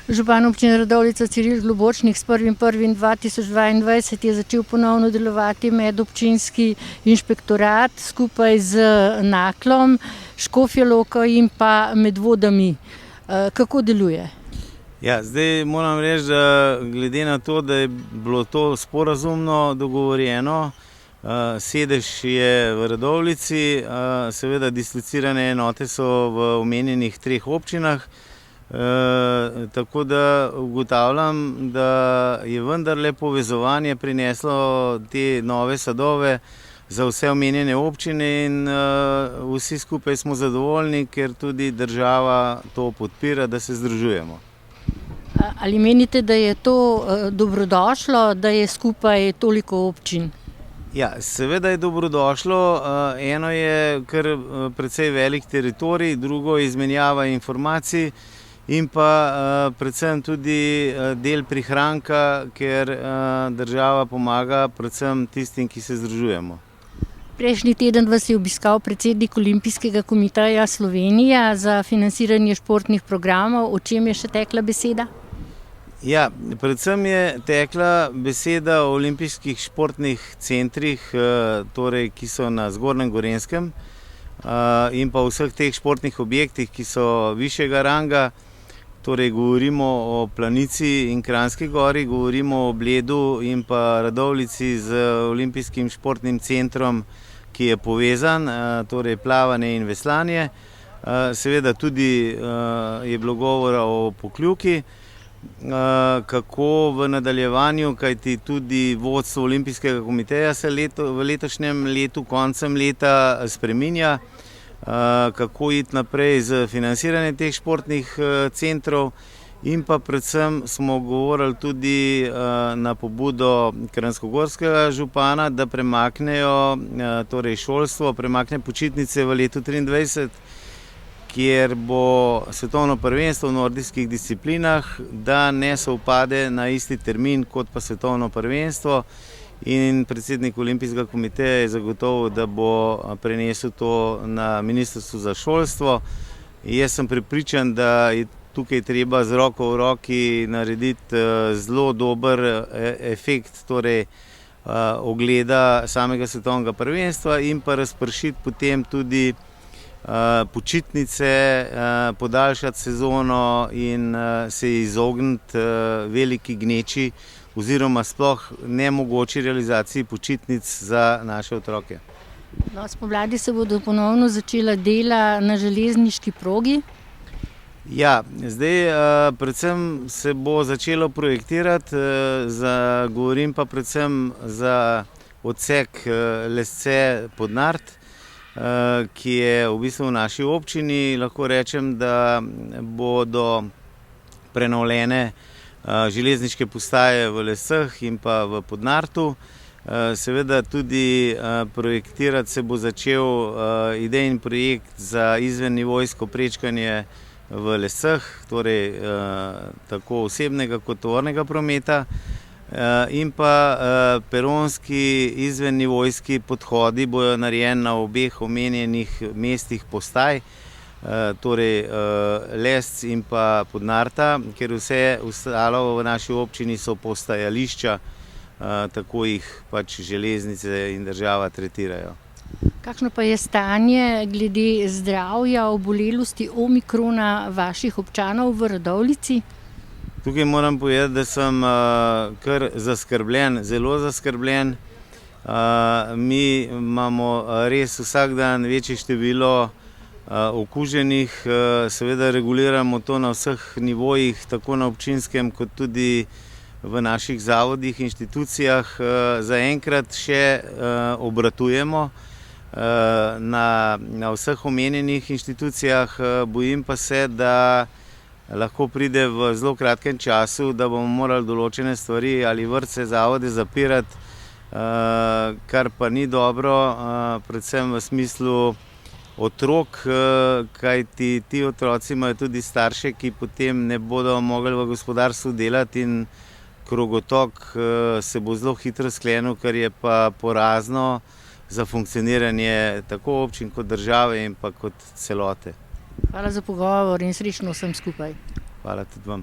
Župan občine Radovljica Ciril Globočnik s 1.1.2022 je začel ponovno delovati medobčinski inšpektorat skupaj z Naklom, Škofjo Loko in pa Medvodami. Kako deluje? Ja, zdaj moram reči, da glede na to, da je bilo to sporazumno dogovorjeno, sedež je v Radovljici, seveda dislocirane enote so v omenjenih 3 občinah, tako da ugotavljam, da je vendarle povezovanje prineslo te nove sadove za vse omenjene občine in vsi skupaj smo zadovoljni, ker tudi država to podpira, da se združujemo. Ali menite, da je to dobrodošlo, da je skupaj toliko občin? Ja, seveda je dobrodošlo. Eno je kar precej velik teritorij, drugo izmenjava informacij in pa predvsem tudi del prihranka, ker država pomaga predvsem tistim, ki se združujemo. Prejšnji teden vas je obiskal predsednik Olimpijskega komiteja Slovenija za financiranje športnih programov. O čem je še tekla beseda? Ja, predvsem je tekla beseda o olimpijskih športnih centrih, torej, ki so na Zgornjem Gorenjskem, in pa vseh teh športnih objektih, ki so višjega ranga. Torej, govorimo o Planici in Kranjski Gori, govorimo o Bledu in pa Radovljici z olimpijskim športnim centrom, ki je povezan, torej plavanje in veslanje. Seveda tudi je bilo govora o Pokljuki. Kako v nadaljevanju, kajti tudi vodstvo Olimpijskega komiteja se v letošnjem letu, koncem leta spreminja, kako iti naprej z financiranjem teh športnih centrov in pa predvsem smo govorili tudi na pobudo kranjskogorskega župana, da premaknejo, torej šolstvo, premakne počitnice v letu 2023, kjer bo svetovno prvenstvo v nordijskih disciplinah, da ne sovpade na isti termin kot pa svetovno prvenstvo. In predsednik Olimpijskega komiteja je zagotovil, da bo prenesel to na Ministrstvo za šolstvo. Jaz sem prepričan, da je tukaj treba z roko v roki narediti zelo dober efekt, torej ogleda samega svetovnega prvenstva in pa razpršiti potem tudi počitnice, podaljšati sezono in se izogniti veliki gneči oziroma sploh nemogoči realizaciji počitnic za naše otroke. Spomladi se bodo ponovno začela dela na železniški progi. Ja, zdaj predvsem se bo začelo projektirati, govorim pa predvsem za odsek Lesce-Podnart, ki je v bistvu v naši občini. Lahko rečem, da bodo prenovljene železniške postaje v Lescah in pa v Podnartu. Seveda tudi projektirati se bo začel idejni projekt za izvennivojsko prečkanje v Lescah, torej tako osebnega kot tovornega prometa. In pa peronski izvennivojski podhodi bojo narejeni na obeh omenjenih mestih postaj, torej Lesc in pa Podnarta, ker vse ostalo v naši občini so postajališča, tako jih pač železnice in država tretirajo. Kakšno pa je stanje glede zdravja, obolelosti omikrona vaših občanov v Radovljici? Tukaj moram povedati, da sem kar zaskrbljen, zelo zaskrbljen. Mi imamo res vsak dan večje število okuženih, seveda reguliramo to na vseh nivojih, tako na občinskem kot tudi v naših zavodih, inštitucijah. Zaenkrat še obratujemo na vseh omenjenih inštitucijah, bojim pa se, da lahko pride v zelo kratkem času, da bomo morali določene stvari ali vrtce, zavode zapirati, kar pa ni dobro, predvsem v smislu otrok, kajti ti otroci imajo tudi starše, ki potem ne bodo mogli v gospodarstvu delati in krogotok se bo zelo hitro sklenil, kar je pa porazno za funkcioniranje tako občin kot države in pa kot celote. Hvala za pogovor in srečno vsem skupaj. Hvala tudi vam.